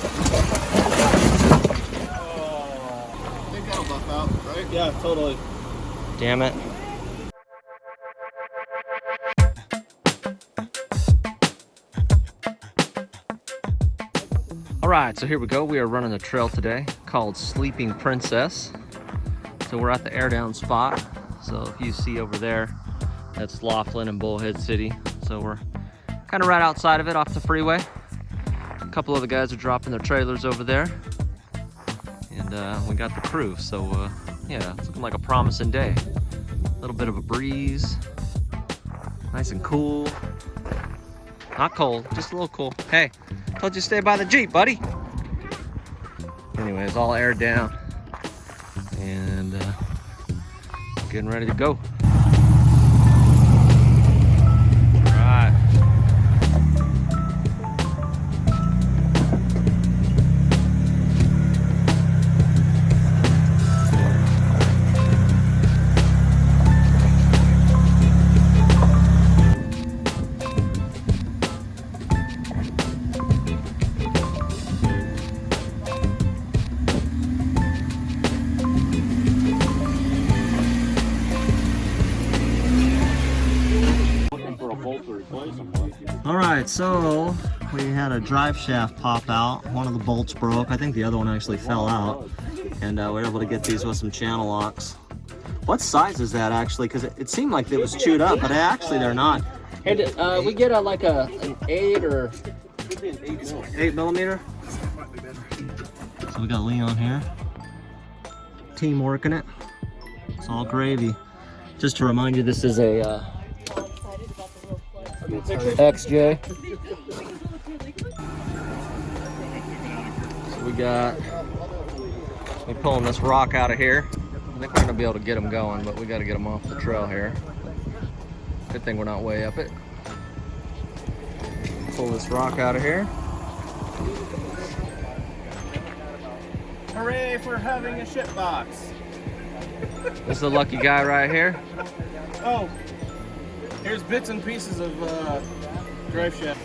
I think that'll buff out, right? Yeah, totally. Damn it. Alright, so here we go. We are running a trail today called Sleeping Princess. So we're at the air down spot. So if you see over there, that's Laughlin and Bullhead City. So we're kind of right outside of it off the freeway. A couple of the guys are dropping their trailers over there. And we got the crew. So yeah, it's looking like a promising day. A little bit of a breeze. Nice and cool. Not cold, just a little cool. Hey, told you to stay by the Jeep, buddy. Anyways, all aired down. And getting ready to go. All right. Alright, so we had a drive shaft pop out. One of the bolts broke. I think the other one actually fell out. And we were able to get these with some channel locks. What size is that actually? Because it seemed like it was chewed up, but actually they're not. Hey, we get like an 8 or 8 millimeter. So we got Leon here. Team working it. It's all gravy. Just to remind you, this is a XJ. So we're pulling this rock out of here. I think we're gonna be able to get them going, but we got to get them off the trail here. Good thing we're not way up it. Pull this rock out of here. Hooray for having a shit box. This is the lucky guy right here. Oh, here's bits and pieces of drive shaft.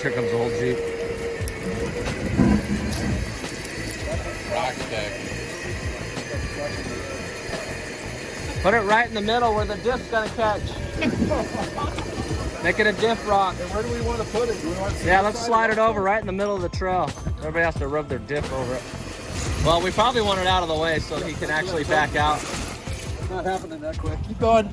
Here comes the whole Jeep. Rock stack. Put it right in the middle where the diff's gonna catch. Make it a diff rock. And where do we want to put it? Do we want to let's slide it over right in the middle of the trail. Everybody has to rub their diff over it. Well, we probably want it out of the way so he can actually back out. It's not happening that quick. Keep going.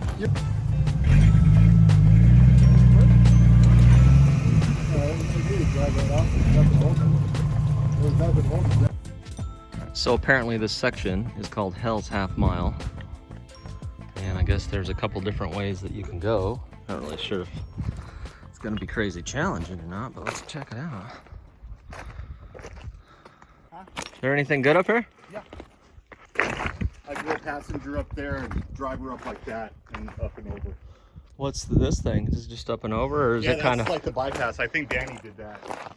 So apparently this section is called Hell's Half Mile. And I guess there's a couple different ways that you can go. Not really sure if it's gonna be crazy challenging or not, but let's check it out. Is there anything good up here? Yeah. I go passenger up there and driver up like that and up and over. What's this thing? Is it just up and over, or is it kind of like the bypass? I think Danny did that.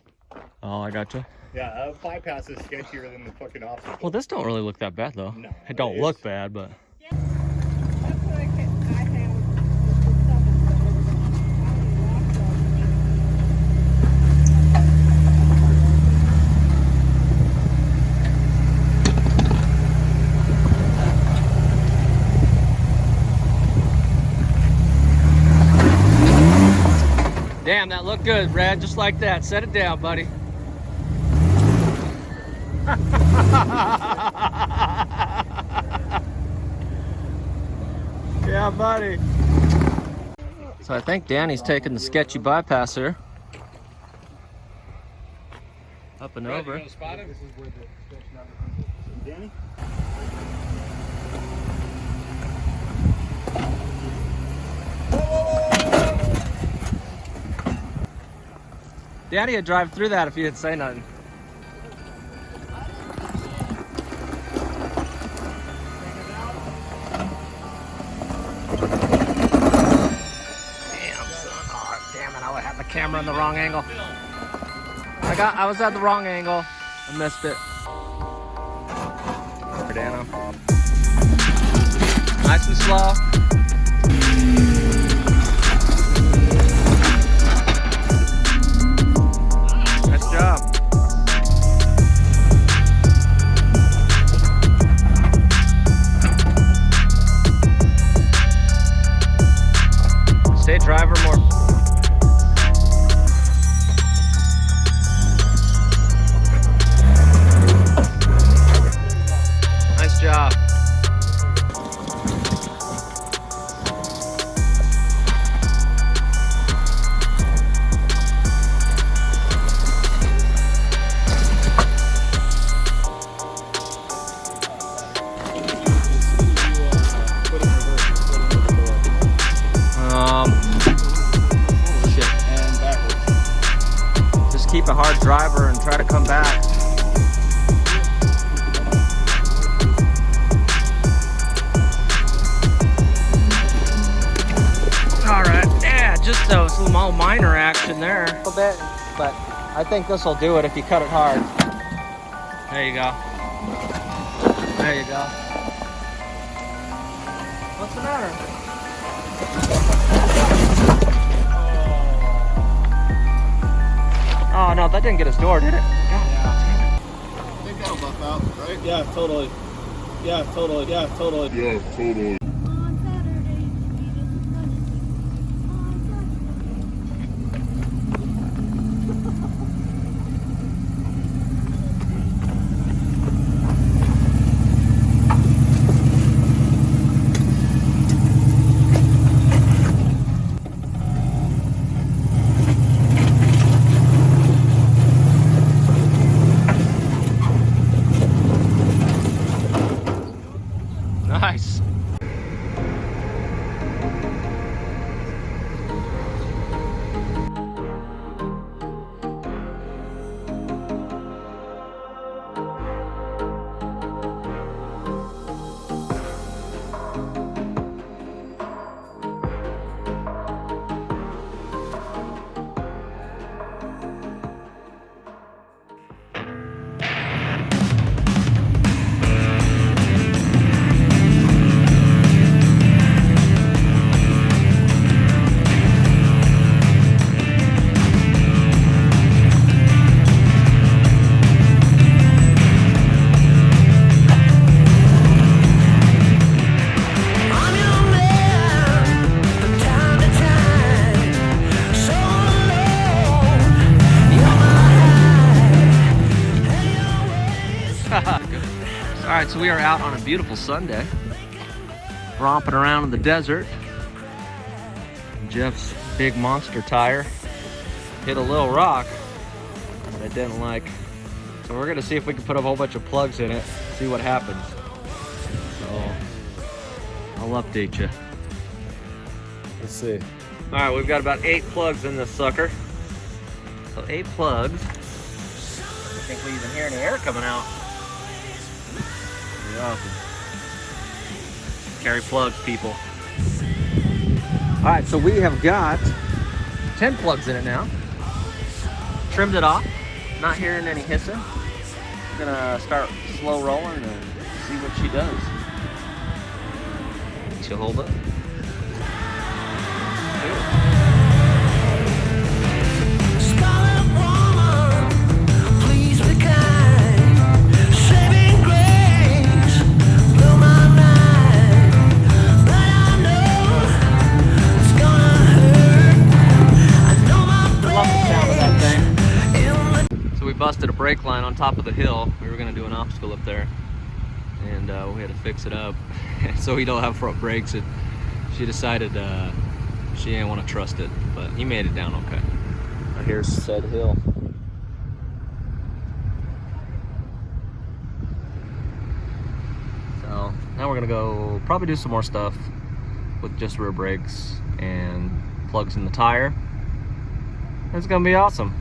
Oh, I gotcha. Yeah, bypass is sketchier than the fucking obstacle. Well, this don't really look that bad though. No, it don't look bad, but damn, that looked good, Brad. Just like that. Set it down, buddy. Yeah, buddy. So I think Danny's taking the sketchy bypass here. Up and over. This is where the Danny? Danny would drive through that if you didn't say nothing. Damn, son. Oh, damn it. I had the camera in the wrong angle. I was at the wrong angle. I missed it. Dano. Nice and slow. Okay, driver more. Nice job. Shit. And backwards. Just keep a hard driver and try to come back. All right, yeah, just a small minor action there. A little bit, but I think this will do it if you cut it hard. There you go. There you go. What's the matter? Oh no, that didn't get his door, did it? I think that'll buff out, right? Yeah, totally. Yeah, totally. Yeah, totally. Yeah, totally. Nice. Alright, so we are out on a beautiful Sunday, romping around in the desert. Jeff's big monster tire hit a little rock that I didn't like. So we're gonna see if we can put a whole bunch of plugs in it, see what happens. So I'll update you. Let's see. Alright, we've got about 8 plugs in this sucker. So 8 plugs. I think we even hear any air coming out. Pretty awesome. Carry plugs, people. Alright, so we have got 10 plugs in it now. Trimmed it off. Not hearing any hissing. I'm gonna start slow rolling and see what she does. She'll hold it. Busted a brake line on top of the hill. We were gonna do an obstacle up there, and we had to fix it up so we don't have front brakes. And she decided she didn't want to trust it, but he made it down okay. Here's said hill. So now we're gonna go probably do some more stuff with just rear brakes and plugs in the tire. It's gonna be awesome.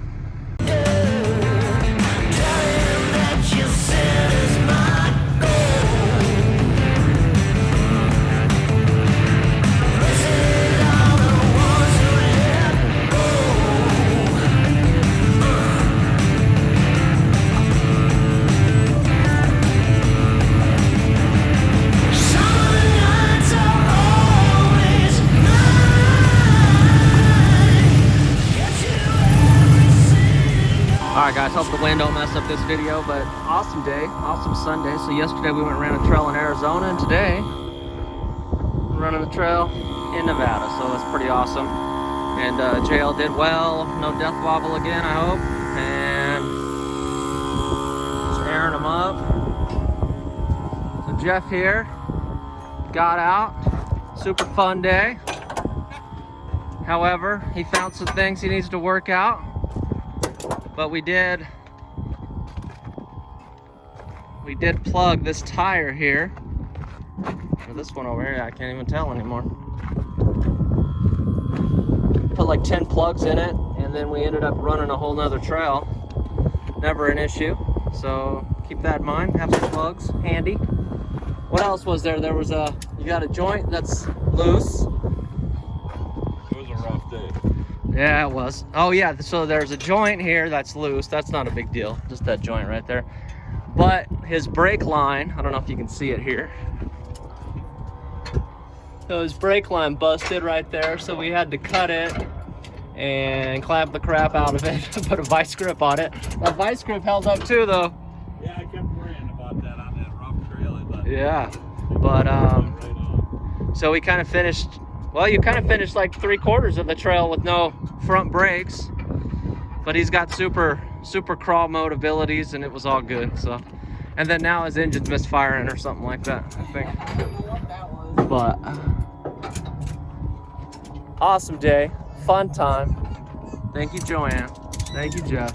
Alright guys, hope the wind don't mess up this video, but awesome day, awesome Sunday. So yesterday we went and ran a trail in Arizona, and today we're running the trail in Nevada, so that's pretty awesome. And JL did well. No death wobble again, I hope. And just airing them up. So Jeff here got out. Super fun day. However, he found some things he needs to work out. But we did plug this tire here. Or this one over here, I can't even tell anymore. Put like 10 plugs in it, and then we ended up running a whole nother trail. Never an issue, so keep that in mind. Have some plugs handy. What else was there? There was you got a joint that's loose. It was a rough day. Yeah, it was. Oh yeah, so there's a joint here that's loose. That's not a big deal, just that joint right there. But his brake line, I don't know if you can see it here. So his brake line busted right there, so we had to cut it and clamp the crap out of it, put a vice grip on it. That vice grip held up too though. Yeah, I kept worrying about that on that rough trail. I thought, Yeah, but so we kind of finished, well, you kind of finished like 3/4 of the trail with no front brakes, but he's got super crawl mode abilities and it was all good. So, and then now his engine's misfiring or something like that, I think. But awesome day, fun time. Thank you, Joanne. Thank you, Jeff.